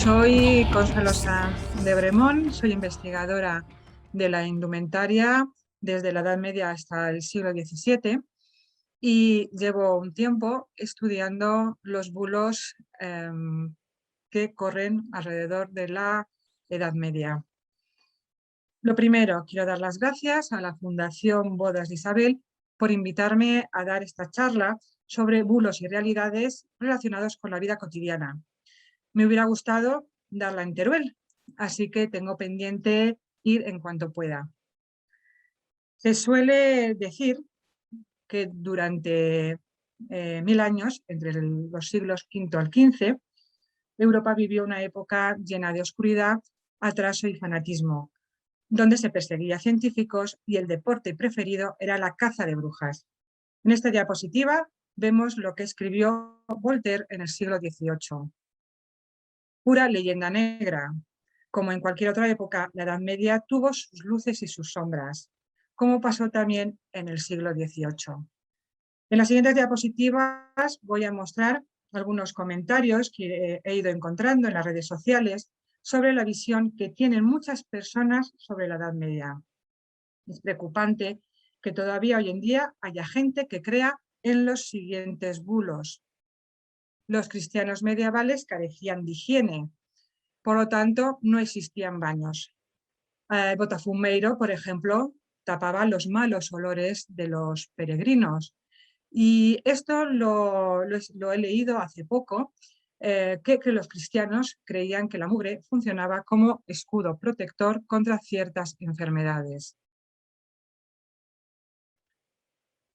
Soy Consuelo Sanz de Bremón, soy investigadora de la indumentaria desde la Edad Media hasta el siglo XVII y llevo un tiempo estudiando los bulos que corren alrededor de la Edad Media. Lo primero, quiero dar las gracias a la Fundación Bodas de Isabel por invitarme a dar esta charla sobre bulos y realidades relacionados con la vida cotidiana. Me hubiera gustado darla en Teruel, así que tengo pendiente ir en cuanto pueda. Se suele decir que durante 1000 años, entre los siglos V al XV, Europa vivió una época llena de oscuridad, atraso y fanatismo, donde se perseguía a científicos y el deporte preferido era la caza de brujas. En esta diapositiva vemos lo que escribió Voltaire en el siglo XVIII. Pura leyenda negra. Como en cualquier otra época, la Edad Media tuvo sus luces y sus sombras, como pasó también en el siglo XVIII. En las siguientes diapositivas voy a mostrar algunos comentarios que he ido encontrando en las redes sociales sobre la visión que tienen muchas personas sobre la Edad Media. Es preocupante que todavía hoy en día haya gente que crea en los siguientes bulos. Los cristianos medievales carecían de higiene, por lo tanto no existían baños. Botafumeiro, por ejemplo, tapaba los malos olores de los peregrinos. Y esto lo he leído hace poco, que los cristianos creían que la mugre funcionaba como escudo protector contra ciertas enfermedades.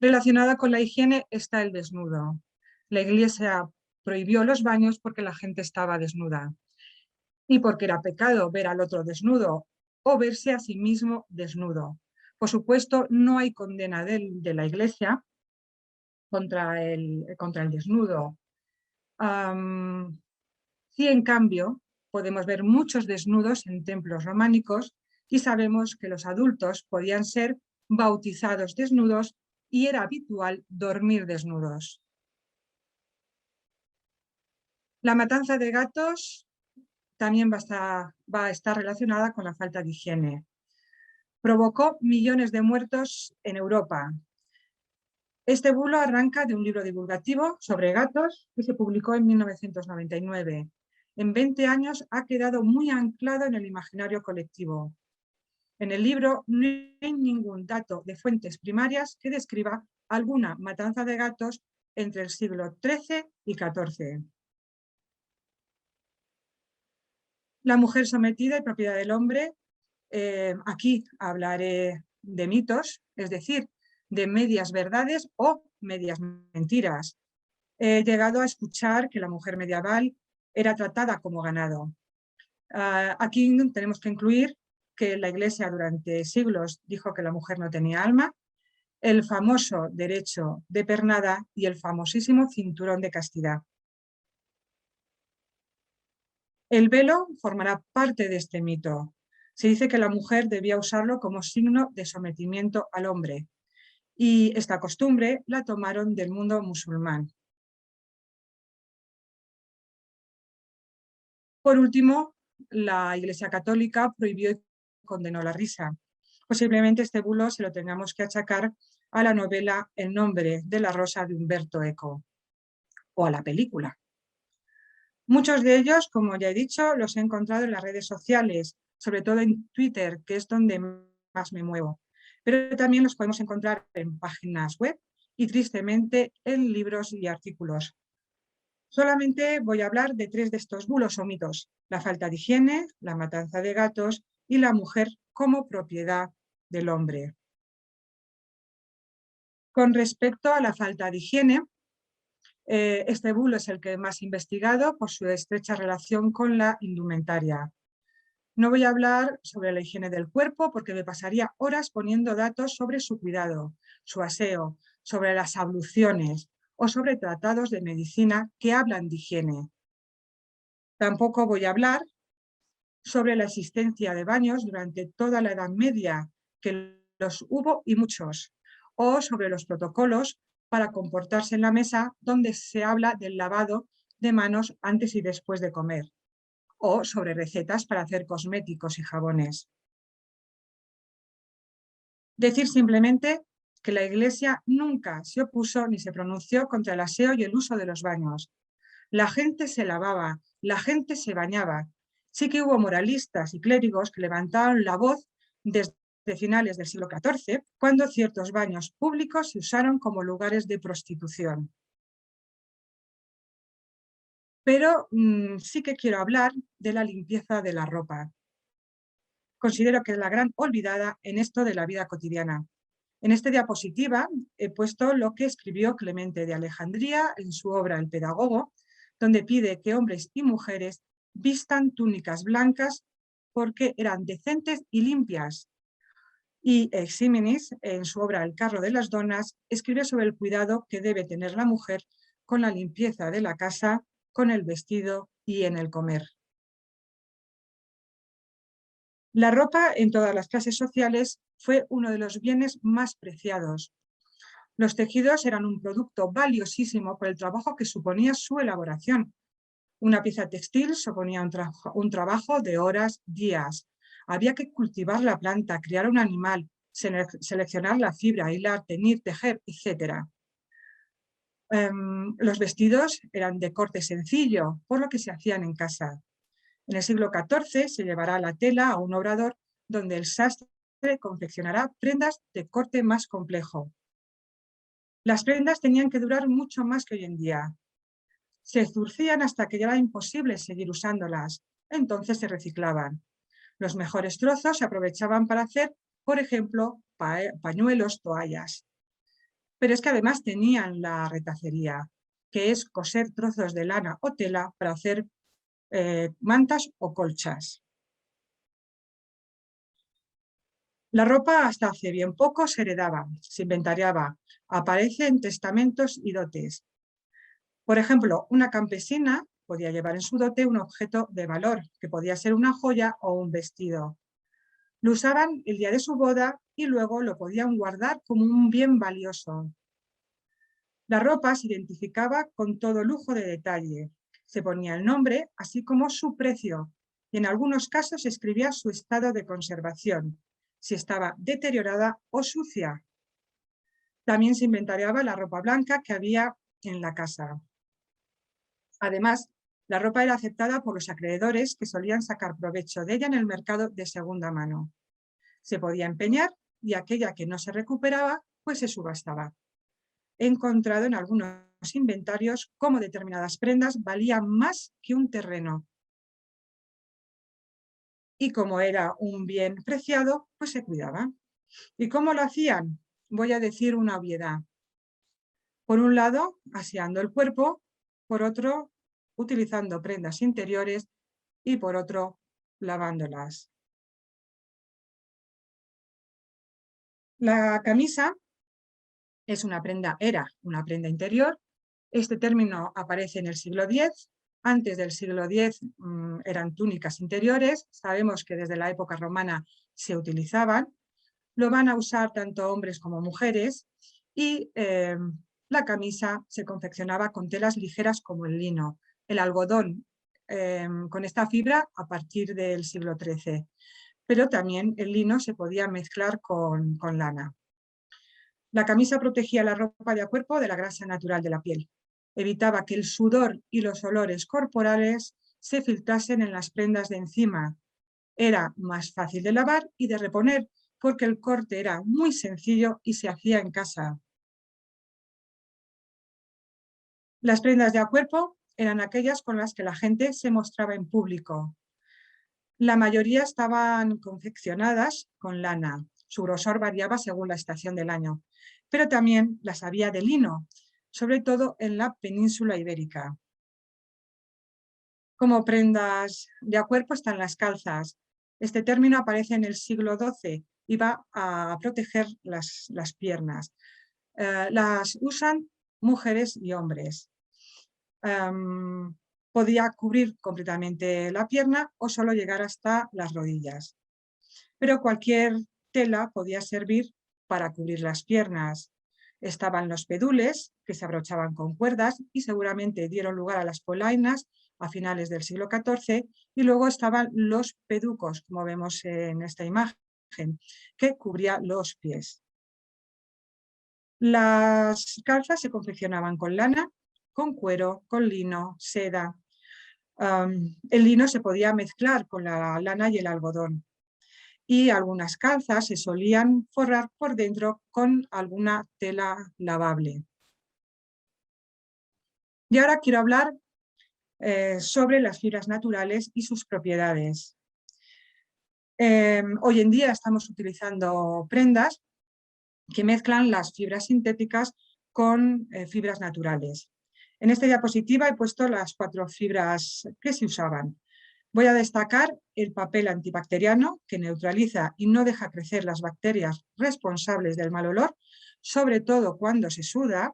Relacionada con la higiene está el desnudo. La Iglesia prohibió los baños porque la gente estaba desnuda y porque era pecado ver al otro desnudo o verse a sí mismo desnudo. Por supuesto, no hay condena de la Iglesia contra el desnudo. Sí, en cambio, podemos ver muchos desnudos en templos románicos y sabemos que los adultos podían ser bautizados desnudos y era habitual dormir desnudos. La matanza de gatos también va a estar relacionada con la falta de higiene. Provocó millones de muertos en Europa. Este bulo arranca de un libro divulgativo sobre gatos que se publicó en 1999. En 20 años ha quedado muy anclado en el imaginario colectivo. En el libro no hay ningún dato de fuentes primarias que describa alguna matanza de gatos entre el siglo XIII y XIV. La mujer sometida y propiedad del hombre. Aquí hablaré de mitos, es decir, de medias verdades o medias mentiras. He llegado a escuchar que la mujer medieval era tratada como ganado. Aquí tenemos que incluir que la Iglesia durante siglos dijo que la mujer no tenía alma, el famoso derecho de pernada y el famosísimo cinturón de castidad. El velo formará parte de este mito. Se dice que la mujer debía usarlo como signo de sometimiento al hombre y esta costumbre la tomaron del mundo musulmán. Por último, la Iglesia Católica prohibió y condenó la risa. Posiblemente este bulo se lo tengamos que achacar a la novela El nombre de la rosa de Umberto Eco o a la película. Muchos de ellos, como ya he dicho, los he encontrado en las redes sociales, sobre todo en Twitter, que es donde más me muevo. Pero también los podemos encontrar en páginas web y, tristemente, en libros y artículos. Solamente voy a hablar de 3 de estos bulos o mitos: la falta de higiene, la matanza de gatos y la mujer como propiedad del hombre. Con respecto a la falta de higiene, este bulo es el que más he investigado por su estrecha relación con la indumentaria. No voy a hablar sobre la higiene del cuerpo porque me pasaría horas poniendo datos sobre su cuidado, su aseo, sobre las abluciones o sobre tratados de medicina que hablan de higiene. Tampoco voy a hablar sobre la existencia de baños durante toda la Edad Media, que los hubo y muchos, o sobre los protocolos para comportarse en la mesa, donde se habla del lavado de manos antes y después de comer. o sobre recetas para hacer cosméticos y jabones. Decir simplemente que la Iglesia nunca se opuso ni se pronunció contra el aseo y el uso de los baños. La gente se lavaba, la gente se bañaba. Sí que hubo moralistas y clérigos que levantaron la voz desde finales del siglo XIV, cuando ciertos baños públicos se usaron como lugares de prostitución. Pero sí que quiero hablar de la limpieza de la ropa. Considero que es la gran olvidada en esto de la vida cotidiana. En esta diapositiva he puesto lo que escribió Clemente de Alejandría en su obra El Pedagogo, donde pide que hombres y mujeres vistan túnicas blancas porque eran decentes y limpias. Y Exímenis, en su obra El carro de las donas, escribe sobre el cuidado que debe tener la mujer con la limpieza de la casa, con el vestido y en el comer. La ropa en todas las clases sociales fue uno de los bienes más preciados. Los tejidos eran un producto valiosísimo por el trabajo que suponía su elaboración. Una pieza textil suponía un trabajo de horas, días. Había que cultivar la planta, criar un animal, seleccionar la fibra, hilar, teñir, tejer, etc. Los vestidos eran de corte sencillo, por lo que se hacían en casa. En el siglo XIV se llevará la tela a un obrador donde el sastre confeccionará prendas de corte más complejo. Las prendas tenían que durar mucho más que hoy en día. Se zurcían hasta que ya era imposible seguir usándolas. Entonces se reciclaban. Los mejores trozos se aprovechaban para hacer, por ejemplo, pañuelos, toallas. Pero es que además tenían la retacería, que es coser trozos de lana o tela para hacer mantas o colchas. La ropa hasta hace bien poco se heredaba, se inventariaba, aparece en testamentos y dotes. Por ejemplo, una campesina podía llevar en su dote un objeto de valor, que podía ser una joya o un vestido. Lo usaban el día de su boda y luego lo podían guardar como un bien valioso. La ropa se identificaba con todo lujo de detalle. Se ponía el nombre, así como su precio, y en algunos casos se escribía su estado de conservación, si estaba deteriorada o sucia. También se inventariaba la ropa blanca que había en la casa. Además, la ropa era aceptada por los acreedores que solían sacar provecho de ella en el mercado de segunda mano. Se podía empeñar y aquella que no se recuperaba, pues se subastaba. He encontrado en algunos inventarios cómo determinadas prendas valían más que un terreno. Y como era un bien preciado, pues se cuidaba. ¿Y cómo lo hacían? Voy a decir una obviedad. Por un lado, aseando el cuerpo, por otro, utilizando prendas interiores y por otro, lavándolas. La camisa era una prenda interior. Este término aparece en el siglo X. Antes del siglo X eran túnicas interiores. Sabemos que desde la época romana se utilizaban. Lo van a usar tanto hombres como mujeres y la camisa se confeccionaba con telas ligeras como el lino. El algodón con esta fibra a partir del siglo XIII. Pero también el lino se podía mezclar con lana. La camisa protegía la ropa de cuerpo de la grasa natural de la piel. Evitaba que el sudor y los olores corporales se filtrasen en las prendas de encima. Era más fácil de lavar y de reponer porque el corte era muy sencillo y se hacía en casa. Las prendas de cuerpo eran aquellas con las que la gente se mostraba en público. La mayoría estaban confeccionadas con lana. Su grosor variaba según la estación del año, pero también las había de lino, sobre todo en la península ibérica. Como prendas de cuerpo están las calzas. Este término aparece en el siglo XII y va a proteger las piernas. Las usan mujeres y hombres. Podía cubrir completamente la pierna o solo llegar hasta las rodillas. Pero cualquier tela podía servir para cubrir las piernas. Estaban los pedules, que se abrochaban con cuerdas y seguramente dieron lugar a las polainas a finales del siglo XIV, y luego estaban los peducos, como vemos en esta imagen, que cubría los pies. Las calzas se confeccionaban con lana, con cuero, con lino, seda. El lino se podía mezclar con la lana y el algodón, y algunas calzas se solían forrar por dentro con alguna tela lavable. Y ahora quiero hablar sobre las fibras naturales y sus propiedades. Hoy en día estamos utilizando prendas que mezclan las fibras sintéticas con fibras naturales. En esta diapositiva he puesto las 4 fibras que se usaban. Voy a destacar el papel antibacteriano, que neutraliza y no deja crecer las bacterias responsables del mal olor, sobre todo cuando se suda,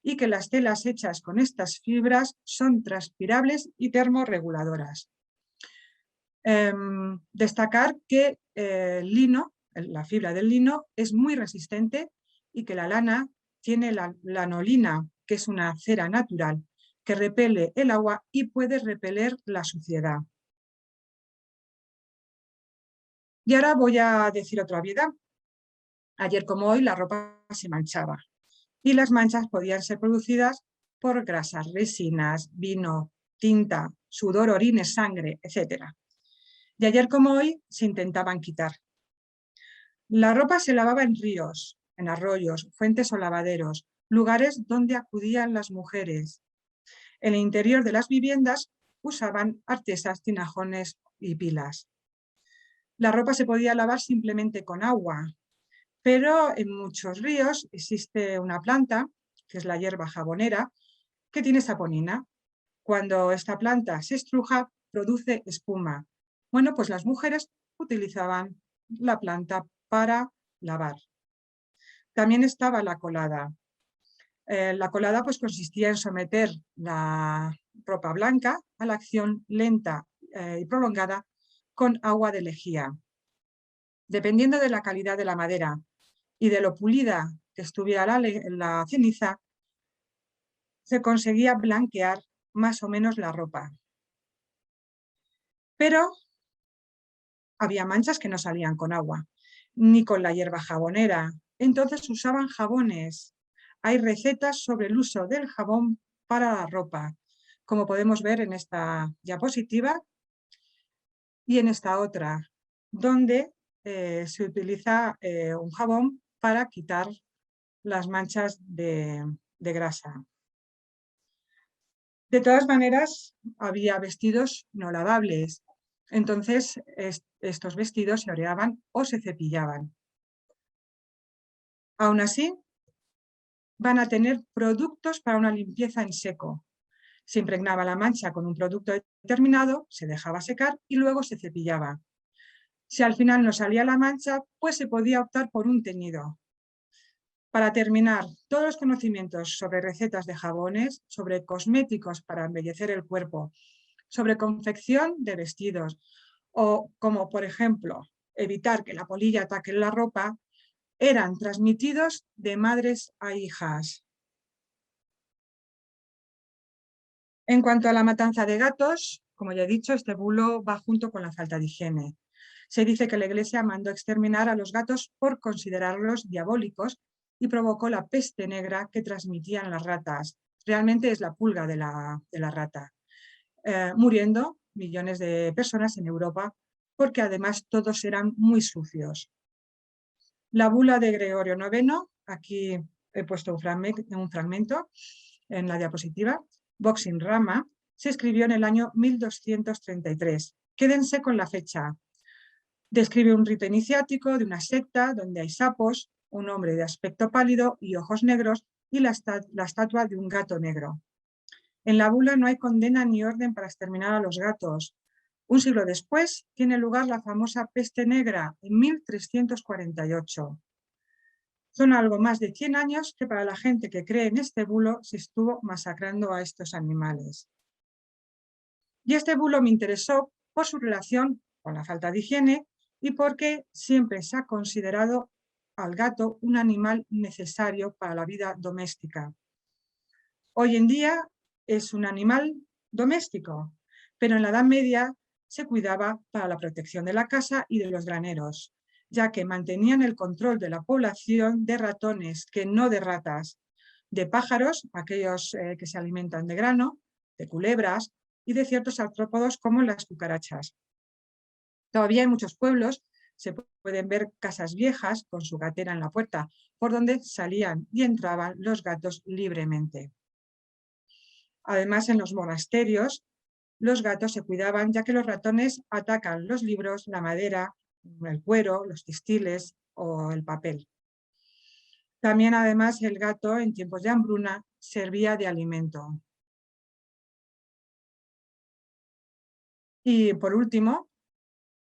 y que las telas hechas con estas fibras son transpirables y termorreguladoras. Destacar que el lino, la fibra del lino, es muy resistente, y que la lana tiene la lanolina, que es una cera natural que repele el agua y puede repeler la suciedad. Y ahora voy a decir otra obviedad. Ayer como hoy la ropa se manchaba, y las manchas podían ser producidas por grasas, resinas, vino, tinta, sudor, orines, sangre, etc. Y ayer como hoy se intentaban quitar. La ropa se lavaba en ríos, en arroyos, fuentes o lavaderos, lugares donde acudían las mujeres. En el interior de las viviendas usaban artesas, tinajones y pilas. La ropa se podía lavar simplemente con agua, pero en muchos ríos existe una planta, que es la hierba jabonera, que tiene saponina. Cuando esta planta se estruja, produce espuma. Bueno, pues las mujeres utilizaban la planta para lavar. También estaba la colada. La colada pues consistía en someter la ropa blanca a la acción lenta y prolongada con agua de lejía. Dependiendo de la calidad de la madera y de lo pulida que estuviera la ceniza, se conseguía blanquear más o menos la ropa. Pero había manchas que no salían con agua, ni con la hierba jabonera. Entonces usaban jabones. Hay recetas sobre el uso del jabón para la ropa, como podemos ver en esta diapositiva y en esta otra, donde se utiliza un jabón para quitar las manchas de grasa. De todas maneras, había vestidos no lavables. Entonces, estos vestidos se oreaban o se cepillaban. Aún así, van a tener productos para una limpieza en seco. Se impregnaba la mancha con un producto determinado, se dejaba secar y luego se cepillaba. Si al final no salía la mancha, pues se podía optar por un teñido. Para terminar, todos los conocimientos sobre recetas de jabones, sobre cosméticos para embellecer el cuerpo, sobre confección de vestidos, o como por ejemplo evitar que la polilla ataque la ropa, eran transmitidos de madres a hijas. En cuanto a la matanza de gatos, como ya he dicho, este bulo va junto con la falta de higiene. Se dice que la Iglesia mandó exterminar a los gatos por considerarlos diabólicos y provocó la peste negra que transmitían las ratas. Realmente es la pulga de la rata. Muriendo millones de personas en Europa, porque además todos eran muy sucios. La bula de Gregorio IX, aquí he puesto un fragmento en la diapositiva, Vox in Rama, se escribió en el año 1233. Quédense con la fecha. Describe un rito iniciático de una secta donde hay sapos, un hombre de aspecto pálido y ojos negros y la estatua de un gato negro. En la bula no hay condena ni orden para exterminar a los gatos. Un siglo después tiene lugar la famosa peste negra, en 1348. Son algo más de 100 años que para la gente que cree en este bulo se estuvo masacrando a estos animales. Y este bulo me interesó por su relación con la falta de higiene y porque siempre se ha considerado al gato un animal necesario para la vida doméstica. Hoy en día es un animal doméstico, pero en la Edad Media se cuidaba para la protección de la casa y de los graneros, ya que mantenían el control de la población de ratones, que no de ratas, de pájaros, aquellos que se alimentan de grano, de culebras y de ciertos artrópodos como las cucarachas. Todavía en muchos pueblos se pueden ver casas viejas con su gatera en la puerta, por donde salían y entraban los gatos libremente. Además, en los monasterios, los gatos se cuidaban ya que los ratones atacan los libros, la madera, el cuero, los textiles o el papel. También, además, el gato en tiempos de hambruna servía de alimento. Y por último,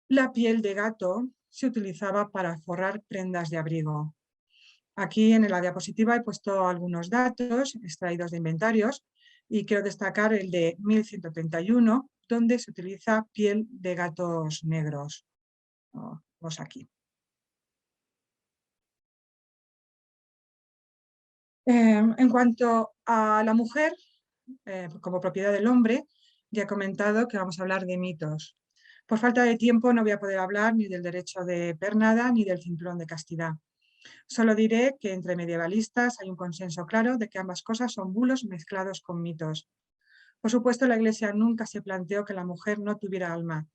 la piel de gato se utilizaba para forrar prendas de abrigo. Aquí en la diapositiva he puesto algunos datos extraídos de inventarios y quiero destacar el de 1131, donde se utiliza piel de gatos negros. Vamos aquí. En cuanto a la mujer, como propiedad del hombre, ya he comentado que vamos a hablar de mitos. Por falta de tiempo no voy a poder hablar ni del derecho de pernada ni del cinturón de castidad. Solo diré que entre medievalistas hay un consenso claro de que ambas cosas son bulos mezclados con mitos. Por supuesto, la Iglesia nunca se planteó que la mujer no tuviera alma.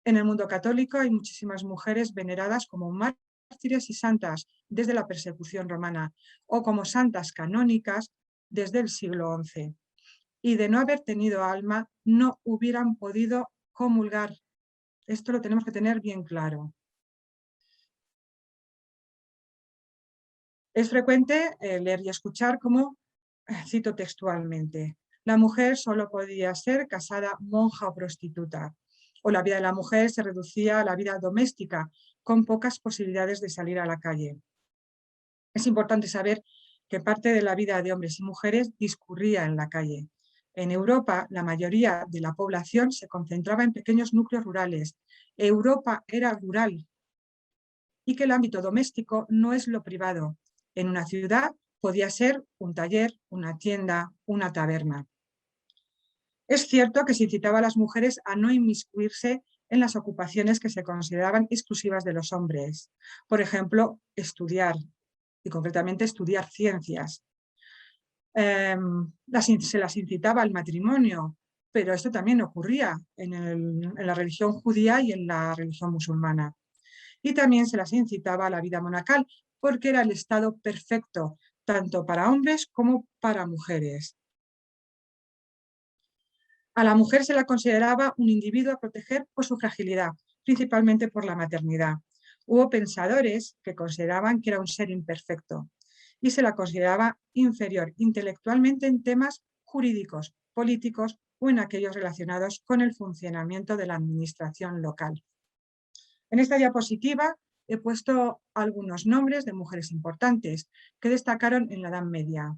En el mundo católico hay muchísimas mujeres veneradas como mártires y santas desde la persecución romana o como santas canónicas desde el siglo XI. Y de no haber tenido alma, no hubieran podido comulgar. Esto lo tenemos que tener bien claro. Es frecuente leer y escuchar como, cito textualmente, la mujer solo podía ser casada, monja o prostituta, o la vida de la mujer se reducía a la vida doméstica, con pocas posibilidades de salir a la calle. Es importante saber que parte de la vida de hombres y mujeres discurría en la calle. En Europa, la mayoría de la población se concentraba en pequeños núcleos rurales. Europa era rural y que el ámbito doméstico no es lo privado. En una ciudad podía ser un taller, una tienda, una taberna. Es cierto que se incitaba a las mujeres a no inmiscuirse en las ocupaciones que se consideraban exclusivas de los hombres. Por ejemplo, estudiar, y concretamente estudiar ciencias. Se las incitaba al matrimonio, pero esto también ocurría en la religión judía y en la religión musulmana. Y también se las incitaba a la vida monacal, porque era el estado perfecto, tanto para hombres como para mujeres. A la mujer se la consideraba un individuo a proteger por su fragilidad, principalmente por la maternidad. Hubo pensadores que consideraban que era un ser imperfecto y se la consideraba inferior intelectualmente en temas jurídicos, políticos o en aquellos relacionados con el funcionamiento de la administración local. En esta diapositiva he puesto algunos nombres de mujeres importantes que destacaron en la Edad Media.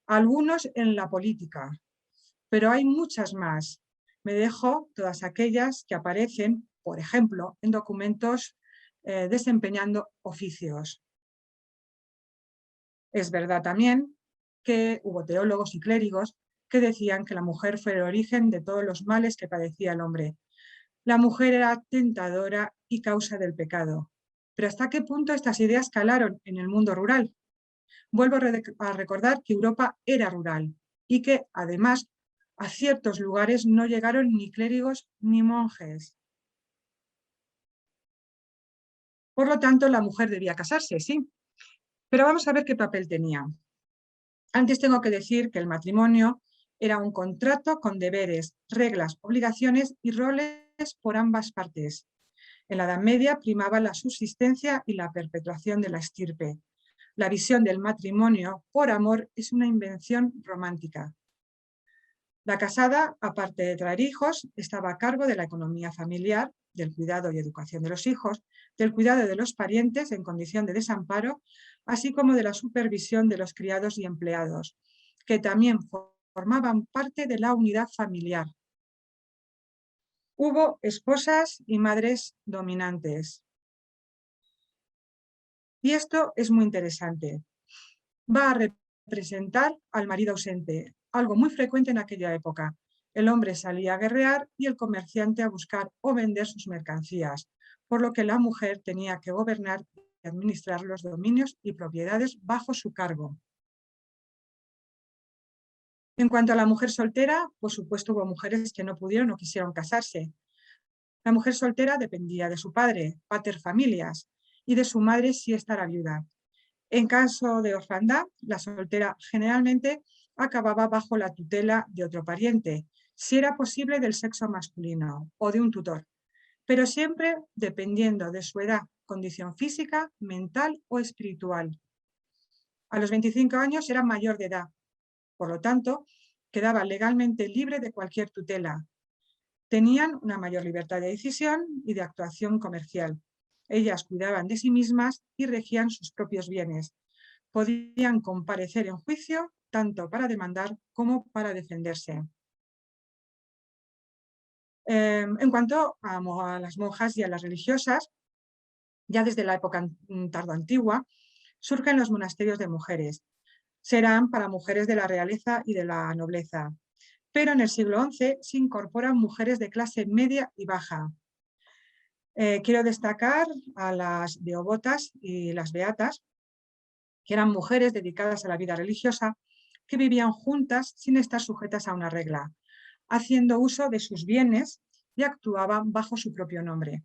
Algunos en la política, pero hay muchas más. Me dejo todas aquellas que aparecen, por ejemplo, en documentos desempeñando oficios. Es verdad también que hubo teólogos y clérigos que decían que la mujer fue el origen de todos los males que padecía el hombre. La mujer era tentadora y causa del pecado. Pero ¿hasta qué punto estas ideas calaron en el mundo rural? Vuelvo a recordar que Europa era rural y que, además, a ciertos lugares no llegaron ni clérigos ni monjes. Por lo tanto, la mujer debía casarse, sí. Pero vamos a ver qué papel tenía. Antes tengo que decir que el matrimonio era un contrato con deberes, reglas, obligaciones y roles por ambas partes. En la Edad Media primaba la subsistencia y la perpetuación de la estirpe. La visión del matrimonio por amor es una invención romántica. La casada, aparte de traer hijos, estaba a cargo de la economía familiar, del cuidado y educación de los hijos, del cuidado de los parientes en condición de desamparo, así como de la supervisión de los criados y empleados, que también formaban parte de la unidad familiar. Hubo esposas y madres dominantes. Y esto es muy interesante. Va a representar al marido ausente, algo muy frecuente en aquella época. El hombre salía a guerrear y el comerciante a buscar o vender sus mercancías, por lo que la mujer tenía que gobernar y administrar los dominios y propiedades bajo su cargo. En cuanto a la mujer soltera, por supuesto hubo mujeres que no pudieron o quisieron casarse. La mujer soltera dependía de su padre, pater familias, y de su madre si ésta era viuda. En caso de orfandad, la soltera generalmente acababa bajo la tutela de otro pariente, si era posible del sexo masculino o de un tutor, pero siempre dependiendo de su edad, condición física, mental o espiritual. A los 25 años era mayor de edad, por lo tanto, quedaba legalmente libre de cualquier tutela. Tenían una mayor libertad de decisión y de actuación comercial. Ellas cuidaban de sí mismas y regían sus propios bienes. Podían comparecer en juicio tanto para demandar como para defenderse. En cuanto a las monjas y a las religiosas, ya desde la época tardoantigua surgen los monasterios de mujeres. Serán para mujeres de la realeza y de la nobleza. Pero en el siglo XI se incorporan mujeres de clase media y baja. Quiero destacar a las devotas y las beatas, que eran mujeres dedicadas a la vida religiosa, que vivían juntas sin estar sujetas a una regla, haciendo uso de sus bienes y actuaban bajo su propio nombre.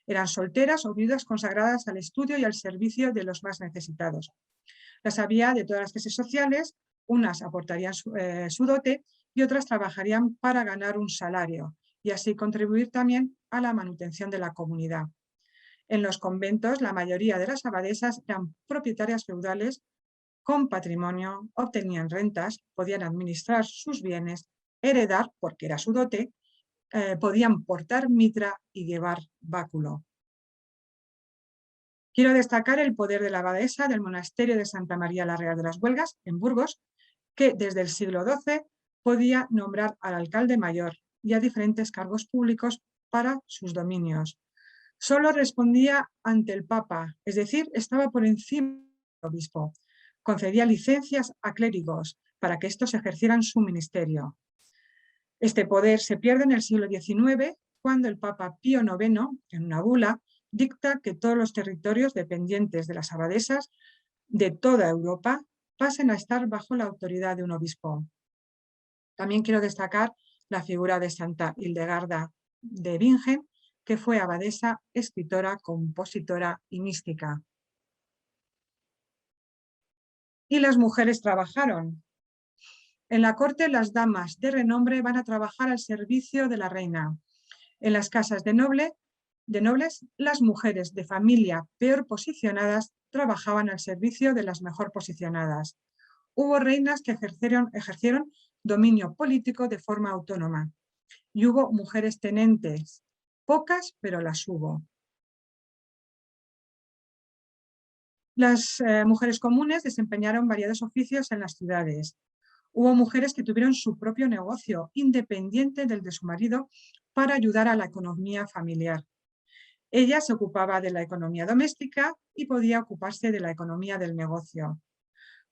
Eran solteras o viudas consagradas al estudio y al servicio de los más necesitados. Las había de todas las clases sociales, unas aportarían su dote y otras trabajarían para ganar un salario y así contribuir también a la manutención de la comunidad. En los conventos, la mayoría de las abadesas eran propietarias feudales con patrimonio, obtenían rentas, podían administrar sus bienes, heredar, porque era su dote, podían portar mitra y llevar báculo. Quiero destacar el poder de la abadesa del monasterio de Santa María la Real de las Huelgas, en Burgos, que desde el siglo XII podía nombrar al alcalde mayor y a diferentes cargos públicos para sus dominios. Solo respondía ante el Papa, es decir, estaba por encima del obispo. Concedía licencias a clérigos para que estos ejercieran su ministerio. Este poder se pierde en el siglo XIX, cuando el Papa Pío IX, en una bula, dicta que todos los territorios dependientes de las abadesas de toda Europa pasen a estar bajo la autoridad de un obispo. También quiero destacar la figura de Santa Hildegarda de Bingen, que fue abadesa, escritora, compositora y mística. Y las mujeres trabajaron. En la corte, las damas de renombre van a trabajar al servicio de la reina. En las casas de nobles, las mujeres de familia peor posicionadas trabajaban al servicio de las mejor posicionadas. Hubo reinas que ejercieron dominio político de forma autónoma y hubo mujeres tenentes, pocas, pero las hubo. Las mujeres comunes desempeñaron variados oficios en las ciudades. Hubo mujeres que tuvieron su propio negocio, independiente del de su marido, para ayudar a la economía familiar. Ella se ocupaba de la economía doméstica y podía ocuparse de la economía del negocio.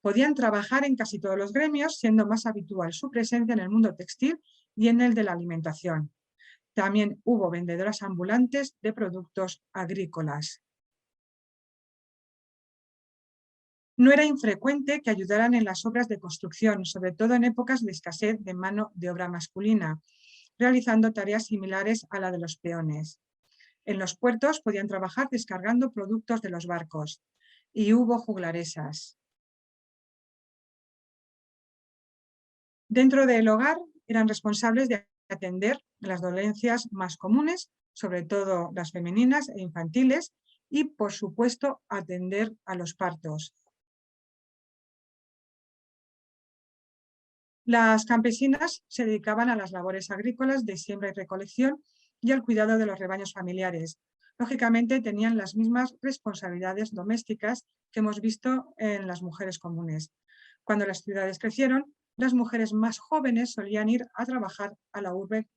Podían trabajar en casi todos los gremios, siendo más habitual su presencia en el mundo textil y en el de la alimentación. También hubo vendedoras ambulantes de productos agrícolas. No era infrecuente que ayudaran en las obras de construcción, sobre todo en épocas de escasez de mano de obra masculina, realizando tareas similares a la de los peones. En los puertos podían trabajar descargando productos de los barcos y hubo juglaresas. Dentro del hogar eran responsables de atender las dolencias más comunes, sobre todo las femeninas e infantiles, y por supuesto atender a los partos. Las campesinas se dedicaban a las labores agrícolas de siembra y recolección y al cuidado de los rebaños familiares. Lógicamente tenían las mismas responsabilidades domésticas que hemos visto en las mujeres comunes. Cuando las ciudades crecieron, las mujeres más jóvenes solían ir a trabajar a la urbe,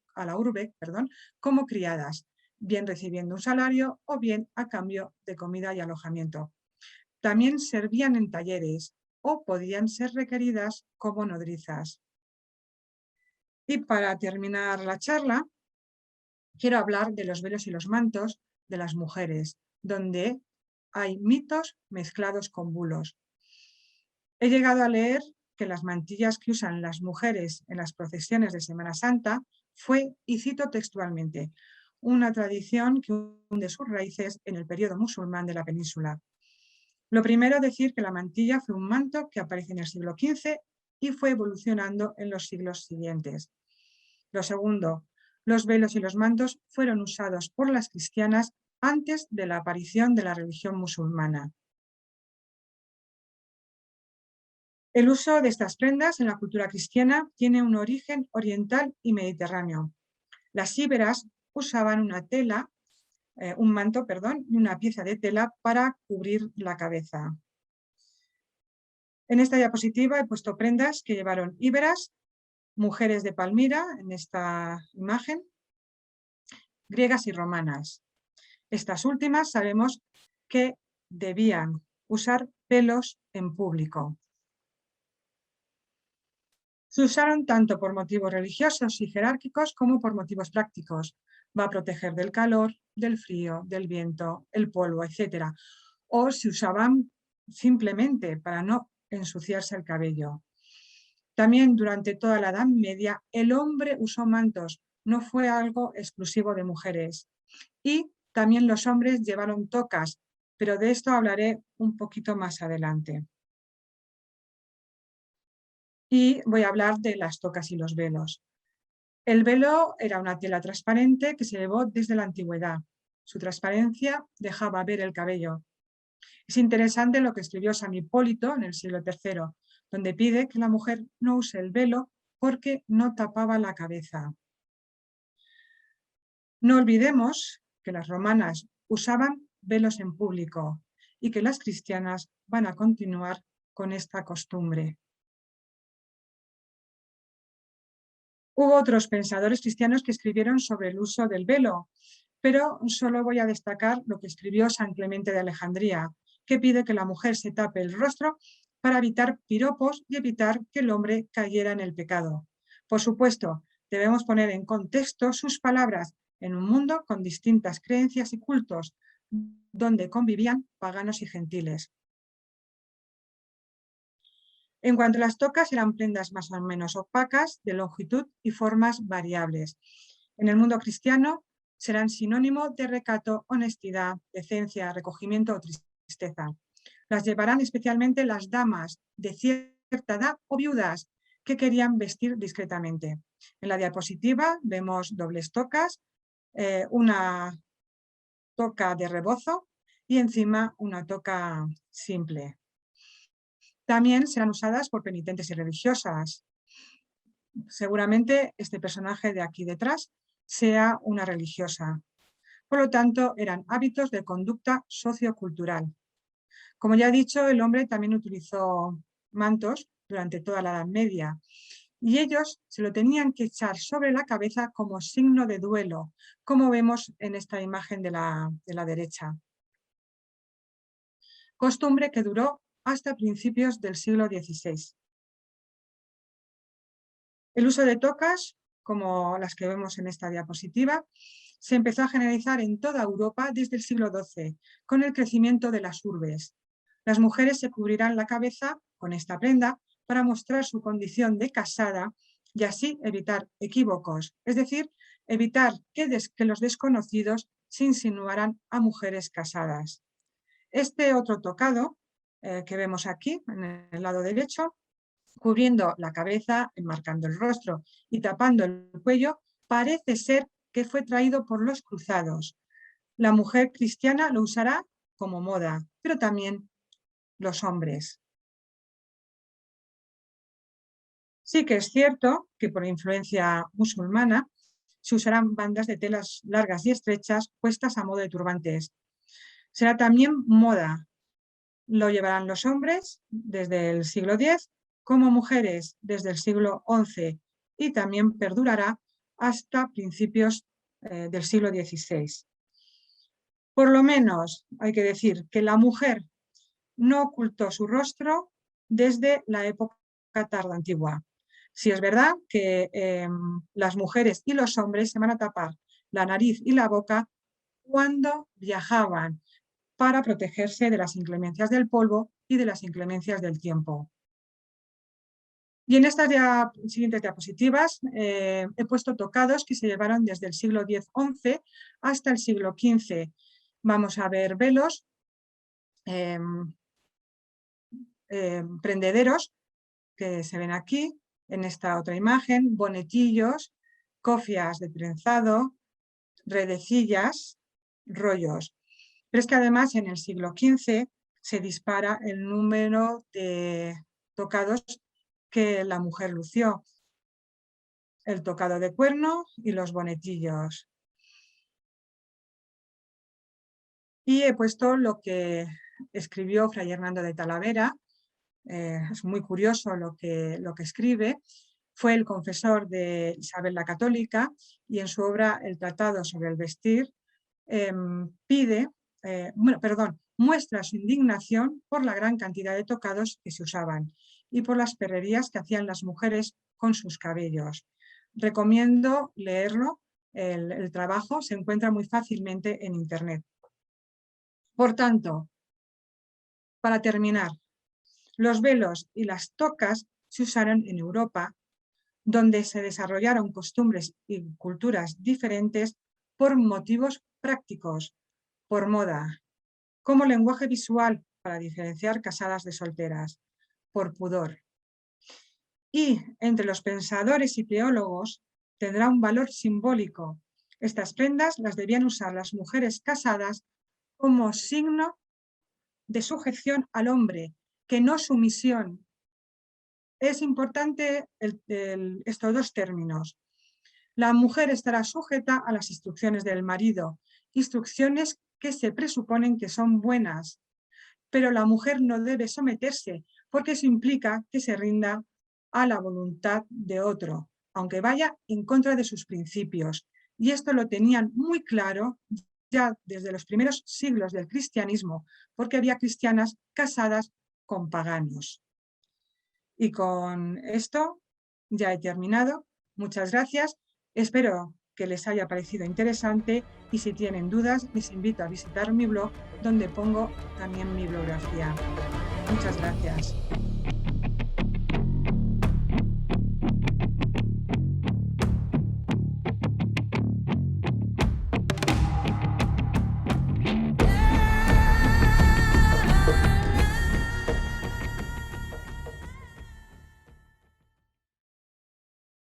como criadas, bien recibiendo un salario o bien a cambio de comida y alojamiento. también servían en talleres o podían ser requeridas como nodrizas. Y para terminar la charla, quiero hablar de los velos y los mantos de las mujeres, donde hay mitos mezclados con bulos. He llegado a leer que las mantillas que usan las mujeres en las procesiones de Semana Santa fue, y cito textualmente, una tradición que hunde sus raíces en el periodo musulmán de la península. Lo primero, decir que la mantilla fue un manto que aparece en el siglo XV y fue evolucionando en los siglos siguientes. Lo segundo, los velos y los mantos fueron usados por las cristianas antes de la aparición de la religión musulmana. El uso de estas prendas en la cultura cristiana tiene un origen oriental y mediterráneo. Las íberas usaban un manto y una pieza de tela para cubrir la cabeza. En esta diapositiva he puesto prendas que llevaron íberas, mujeres de Palmira, en esta imagen, griegas y romanas. Estas últimas sabemos que debían usar velos en público. Se usaron tanto por motivos religiosos y jerárquicos como por motivos prácticos. Va a proteger del calor, del frío, del viento, el polvo, etc. O se usaban simplemente para no ensuciarse el cabello. También durante toda la Edad Media el hombre usó mantos, no fue algo exclusivo de mujeres. Y también los hombres llevaron tocas, pero de esto hablaré un poquito más adelante. Y voy a hablar de las tocas y los velos. El velo era una tela transparente que se llevó desde la antigüedad. Su transparencia dejaba ver el cabello. Es interesante lo que escribió San Hipólito en el siglo III, donde pide que la mujer no use el velo porque no tapaba la cabeza. No olvidemos que las romanas usaban velos en público y que las cristianas van a continuar con esta costumbre. Hubo otros pensadores cristianos que escribieron sobre el uso del velo, pero solo voy a destacar lo que escribió San Clemente de Alejandría, que pide que la mujer se tape el rostro para evitar piropos y evitar que el hombre cayera en el pecado. Por supuesto, debemos poner en contexto sus palabras en un mundo con distintas creencias y cultos, donde convivían paganos y gentiles. En cuanto a las tocas, eran prendas más o menos opacas, de longitud y formas variables. En el mundo cristiano serán sinónimo de recato, honestidad, decencia, recogimiento o tristeza. Las llevarán especialmente las damas de cierta edad o viudas que querían vestir discretamente. En la diapositiva vemos dobles tocas, una toca de rebozo y encima una toca simple. También serán usadas por penitentes y religiosas. Seguramente este personaje de aquí detrás sea una religiosa. Por lo tanto, eran hábitos de conducta sociocultural. Como ya he dicho, el hombre también utilizó mantos durante toda la Edad Media y ellos se lo tenían que echar sobre la cabeza como signo de duelo, como vemos en esta imagen de la derecha. Costumbre que duró hasta principios del siglo XVI. El uso de tocas, como las que vemos en esta diapositiva, se empezó a generalizar en toda Europa desde el siglo XII, con el crecimiento de las urbes. Las mujeres se cubrirán la cabeza con esta prenda para mostrar su condición de casada y así evitar equívocos, es decir, evitar que los desconocidos se insinuaran a mujeres casadas. Este otro tocado que vemos aquí, en el lado derecho, cubriendo la cabeza, enmarcando el rostro y tapando el cuello, parece ser que fue traído por los cruzados. La mujer cristiana lo usará como moda, pero también los hombres. Sí que es cierto que por influencia musulmana se usarán bandas de telas largas y estrechas puestas a modo de turbantes. Será también moda. Lo llevarán los hombres desde el siglo X como mujeres desde el siglo XI y también perdurará hasta principios del siglo XVI. Por lo menos hay que decir que la mujer no ocultó su rostro desde la época tardoantigua. Sí es verdad que las mujeres y los hombres se van a tapar la nariz y la boca cuando viajaban para protegerse de las inclemencias del polvo y de las inclemencias del tiempo. Y en estas siguientes diapositivas he puesto tocados que se llevaron desde el siglo X-XI hasta el siglo XV. Vamos a ver velos, prendederos, que se ven aquí, en esta otra imagen, bonetillos, cofias de trenzado, redecillas, rollos. Pero es que además en el siglo XV se dispara el número de tocados que la mujer lució. El tocado de cuerno y los bonetillos. Y he puesto lo que escribió Fray Hernando de Talavera. Es muy curioso lo que escribe. Fue el confesor de Isabel la Católica y en su obra El Tratado sobre el Vestir muestra su indignación por la gran cantidad de tocados que se usaban y por las perrerías que hacían las mujeres con sus cabellos. Recomiendo leerlo, el trabajo se encuentra muy fácilmente en internet. Por tanto, para terminar, los velos y las tocas se usaron en Europa, donde se desarrollaron costumbres y culturas diferentes por motivos prácticos, por moda, como lenguaje visual para diferenciar casadas de solteras, por pudor. Y entre los pensadores y teólogos tendrá un valor simbólico. Estas prendas las debían usar las mujeres casadas como signo de sujeción al hombre, que no sumisión. Es importante estos dos términos. La mujer estará sujeta a las instrucciones del marido, instrucciones que se presuponen que son buenas, pero la mujer no debe someterse porque eso implica que se rinda a la voluntad de otro, aunque vaya en contra de sus principios. Y esto lo tenían muy claro ya desde los primeros siglos del cristianismo, porque había cristianas casadas con paganos. Y con esto ya he terminado. Muchas gracias. Espero que les haya parecido interesante y si tienen dudas les invito a visitar mi blog donde pongo también mi bibliografía. Muchas gracias.